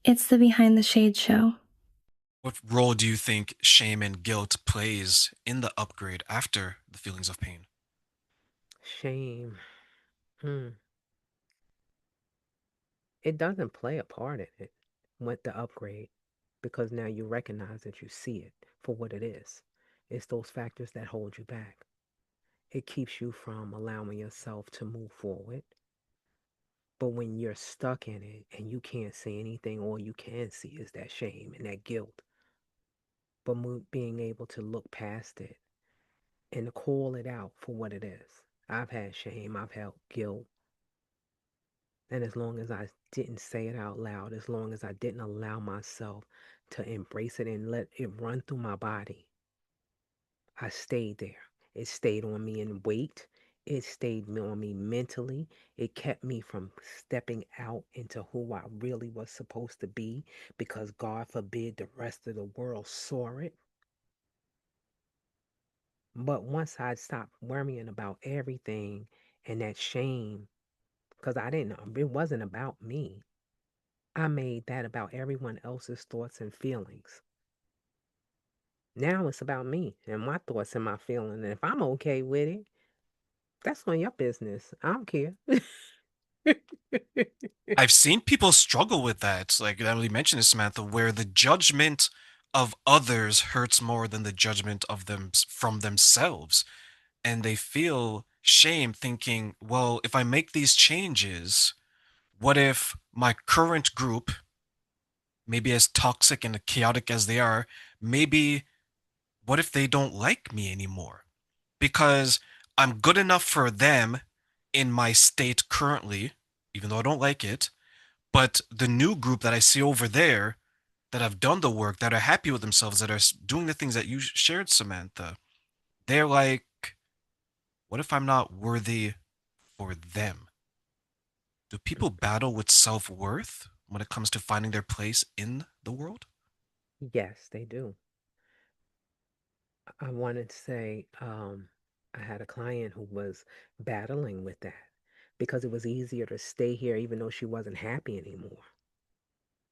It's the behind the shade show. What role do you think shame and guilt plays in the upgrade after the feelings of pain? Shame. Hmm. It doesn't play a part in it with the upgrade because now you recognize that you see it for what it is. It's those factors that hold you back. It keeps you from allowing yourself to move forward. But when you're stuck in it and you can't see anything, all you can see is that shame and that guilt. But being able to look past it and to call it out for what it is. I've had shame, I've had guilt. And as long as I didn't say it out loud, as long as I didn't allow myself to embrace it and let it run through my body, I stayed there. It stayed on me in weight. It stayed on me mentally. It kept me from stepping out into who I really was supposed to be because God forbid the rest of the world saw it. But once I stopped worrying about everything and that shame, because I didn't know, it wasn't about me. I made that about everyone else's thoughts and feelings. Now it's about me and my thoughts and my feelings. And if I'm okay with it, that's on your business. I don't care. I've seen people struggle with that, like Emily mentioned it, Samantha, where the judgment of others hurts more than the judgment of them from themselves. And they feel shame thinking, well, if I make these changes, what if my current group, maybe as toxic and chaotic as they are, maybe what if they don't like me anymore? Because I'm good enough for them in my state currently, even though I don't like it. But the new group that I see over there that have done the work, that are happy with themselves, that are doing the things that you shared, Samantha, they're like, what if I'm not worthy for them? Do people battle with self worth when it comes to finding their place in the world? Yes, they do. I wanted to say I had a client who was battling with that because it was easier to stay here even though she wasn't happy anymore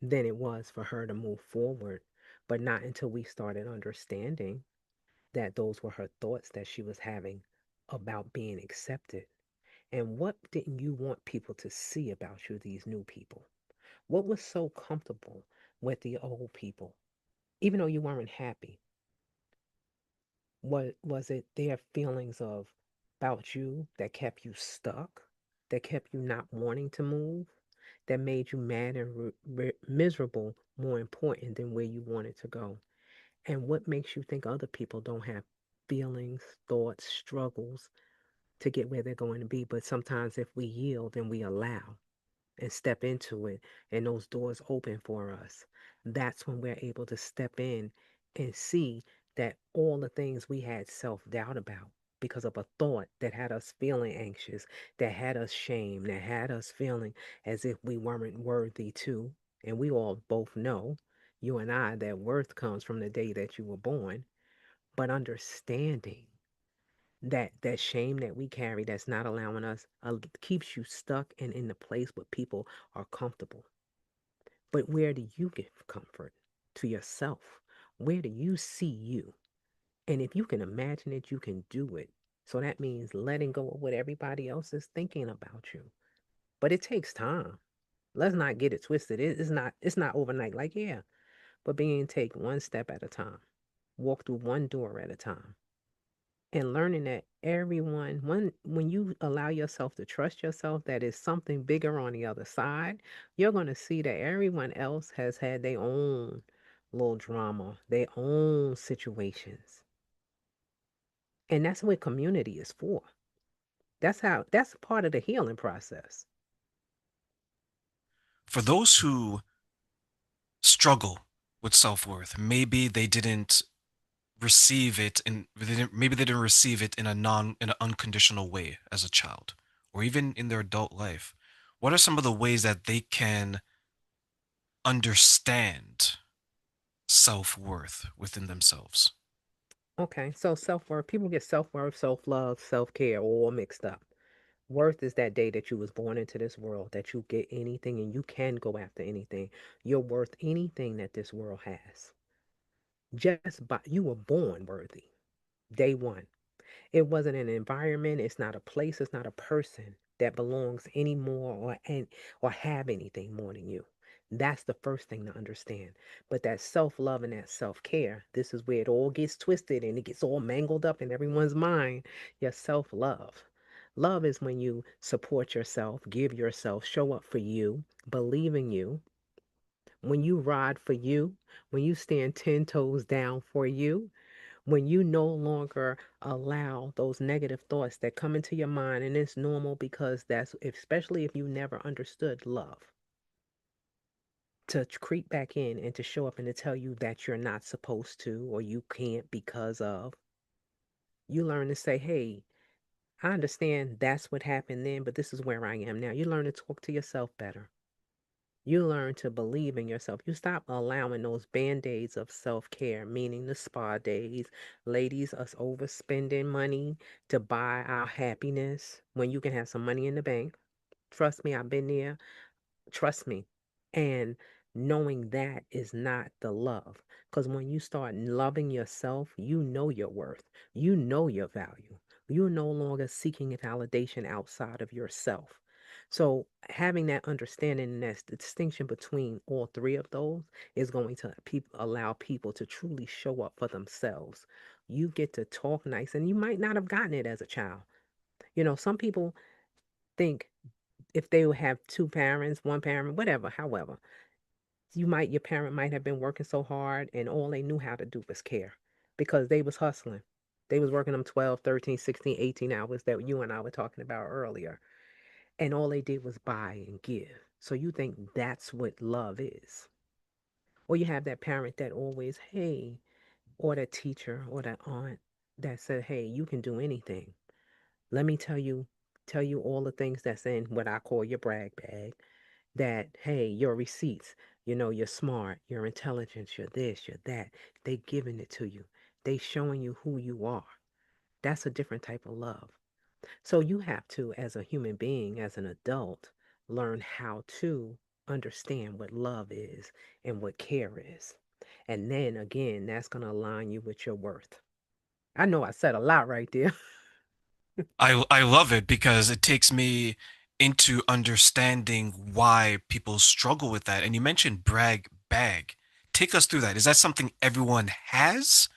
than it was for her to move forward. But not until we started understanding that those were her thoughts that she was having about being accepted. And what didn't you want people to see about you, these new people? What was so comfortable with the old people, even though you weren't happy? What was it their feelings of about you that kept you stuck, that kept you not wanting to move, that made you mad and miserable more important than where you wanted to go? And what makes you think other people don't have feelings, thoughts, struggles to get where they're going to be? But sometimes if we yield and we allow and step into it and those doors open for us, that's when we're able to step in and see that all the things we had self doubt about because of a thought that had us feeling anxious, that had us shame, that had us feeling as if we weren't worthy to. And we all both know, you and I, that worth comes from the day that you were born. But understanding that shame that we carry that's not allowing us keeps you stuck and in the place where people are comfortable. But where do you give comfort to yourself? Where do you see you? And if you can imagine it, you can do it. So that means letting go of what everybody else is thinking about you. But it takes time. Let's not get it twisted. It's not overnight. Like, yeah, but being take one step at a time. Walk through one door at a time. And learning that everyone when you allow yourself to trust yourself that is something bigger on the other side, you're going to see that everyone else has had their own little drama, their own situations. And that's what community is for. That's part of the healing process. For those who struggle with self worth, maybe they didn't receive it in maybe they didn't receive it in an unconditional way as a child or even in their adult life. What are some of the ways that they can understand self-worth within themselves? Okay, so self-worth, people get self-worth, self-love, self-care all mixed up. Worth is that day that you was born into this world, that you get anything and you can go after anything. You're worth anything that this world has. Just by you were born worthy. Day one. It wasn't an environment, it's not a place, it's not a person that belongs anymore or have anything more than you. That's the first thing to understand. But that self-love and that self-care, this is where it all gets twisted and it gets all mangled up in everyone's mind. Your self-love. Love is when you support yourself, give yourself, show up for you, believe in you, when you ride for you, when you stand 10 toes down for you, when you no longer allow those negative thoughts that come into your mind, and it's normal because that's, especially if you never understood love, to creep back in and to show up and to tell you that you're not supposed to or you can't because of, you learn to say, hey, I understand that's what happened then, but this is where I am now. You learn to talk to yourself better. You learn to believe in yourself. You stop allowing those band-aids of self-care, meaning the spa days, ladies, us overspending money to buy our happiness when you can have some money in the bank. Trust me, I've been there. Trust me. And knowing that is not the love. Because when you start loving yourself, you know your worth. You know your value. You're no longer seeking validation outside of yourself. So having that understanding and that distinction between all three of those is going to allow people to truly show up for themselves. You get to talk nice, and you might not have gotten it as a child. Some people think if they would have two parents, one parent, whatever, however, your parent might have been working so hard and all they knew how to do was care because they was hustling. They was working them 12, 13, 16, 18 hours that you and I were talking about earlier. And all they did was buy and give. So you think that's what love is. Or you have that parent that always, hey, or that teacher or that aunt that said, hey, you can do anything. Let me tell you all the things that's in what I call your brag bag. That, hey, your receipts, you're smart, you're intelligent, you're this, you're that. They giving it to you. They showing you who you are. That's a different type of love. So you have to, as a human being, as an adult, learn how to understand what love is and what care is. And then again, that's going to align you with your worth. I know I said a lot right there. I love it because it takes me into understanding why people struggle with that. And you mentioned brag bag. Take us through that. Is that something everyone has?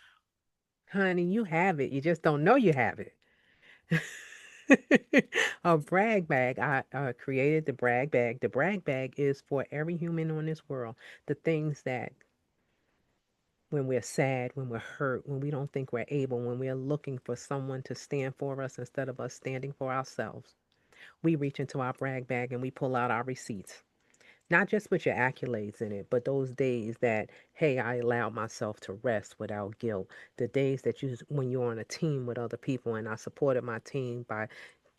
Honey, you have it. You just don't know you have it. A brag bag. I created the brag bag. The brag bag is for every human on this world. The things that when we're sad, when we're hurt, when we don't think we're able, when we're looking for someone to stand for us instead of us standing for ourselves, we reach into our brag bag and we pull out our receipts. Not just with your accolades in it, but those days that, hey, I allowed myself to rest without guilt. The days that when you're on a team with other people, and I supported my team by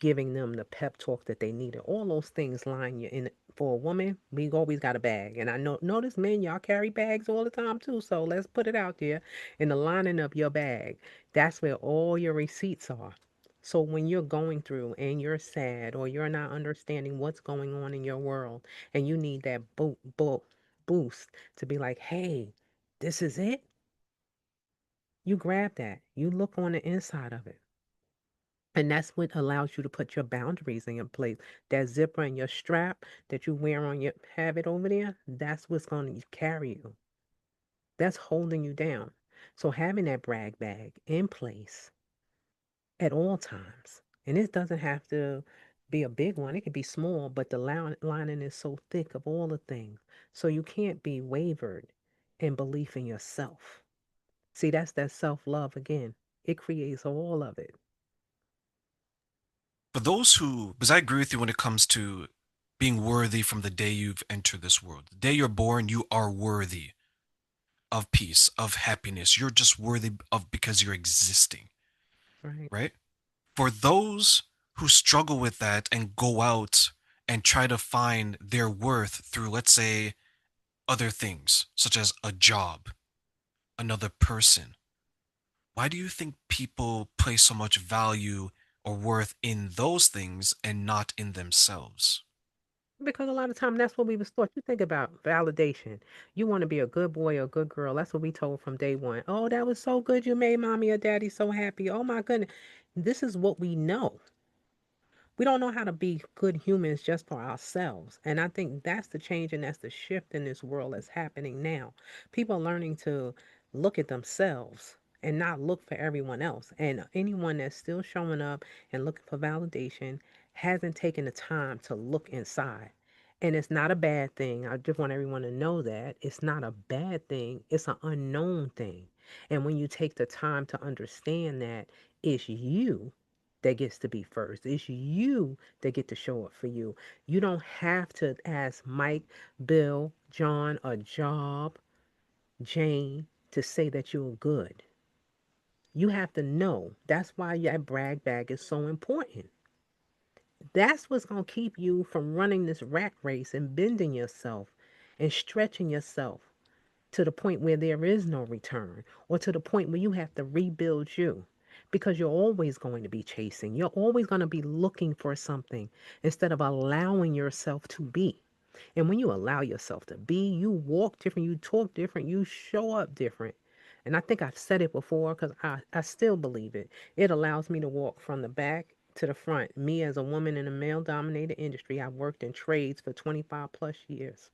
giving them the pep talk that they needed. All those things line you in. For a woman, we always got a bag. And I notice men, y'all carry bags all the time too. So let's put it out there. In the lining of your bag, that's where all your receipts are. So when you're going through and you're sad or you're not understanding what's going on in your world and you need that boost to be like, hey, this is it. You grab that. You look on the inside of it. And that's what allows you to put your boundaries in your place. That zipper and your strap that you wear on your have it over there, that's what's going to carry you. That's holding you down. So having that brag bag in place at all times. And it doesn't have to be a big one. It could be small, but the lining is so thick of all the things. So you can't be wavered in belief in yourself. See, that's that self-love again. It creates all of it. For those who, because I agree with you when it comes to being worthy from the day you've entered this world. The day you're born, you are worthy of peace, of happiness. You're just worthy of because you're existing, Right. right? For those who struggle with that and go out and try to find their worth through, let's say, other things, such as a job, another person, why do you think people place so much value or worth in those things and not in themselves. Because a lot of time that's what we was taught. You think about validation. You want to be a good boy or a good girl. That's what we told from day one. Oh, that was so good. You made mommy or daddy so happy. Oh my goodness. This is what we know. We don't know how to be good humans just for ourselves. And I think that's the change and that's the shift in this world that's happening now. People are learning to look at themselves and not look for everyone else. And anyone that's still showing up and looking for validation hasn't taken the time to look inside. And it's not a bad thing. I just want everyone to know that it's not a bad thing, it's an unknown thing. And when you take the time to understand that it's you that gets to be first. It's you that get to show up for you. You don't have to ask Mike, Bill, John, or Job, Jane to say that you're good. You have to know. That's why that brag bag is so important. That's what's going to keep you from running this rat race and bending yourself and stretching yourself to the point where there is no return or to the point where you have to rebuild you because you're always going to be chasing. You're always going to be looking for something instead of allowing yourself to be. And when you allow yourself to be, you walk different, you talk different, you show up different. And I think I've said it before because I still believe it. It allows me to walk from the back to the front. Me as a woman in a male dominated industry, I've worked in trades for 25 plus years.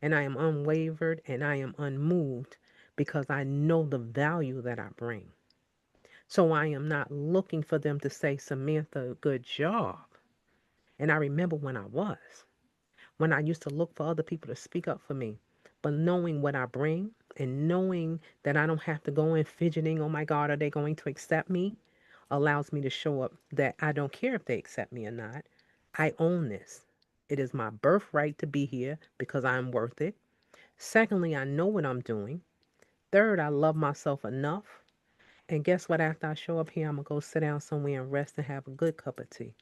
And I am unwavered and I am unmoved because I know the value that I bring. So I am not looking for them to say, Samantha, good job. And I remember when I used to look for other people to speak up for me. But knowing what I bring and knowing that I don't have to go in fidgeting, oh my God, are they going to accept me? Allows me to show up that I don't care if they accept me or not. I own this. It is my birthright to be here because I'm worth it. Secondly, I know what I'm doing. Third, I love myself enough. And guess what? After I show up here, I'm going to go sit down somewhere and rest and have a good cup of tea.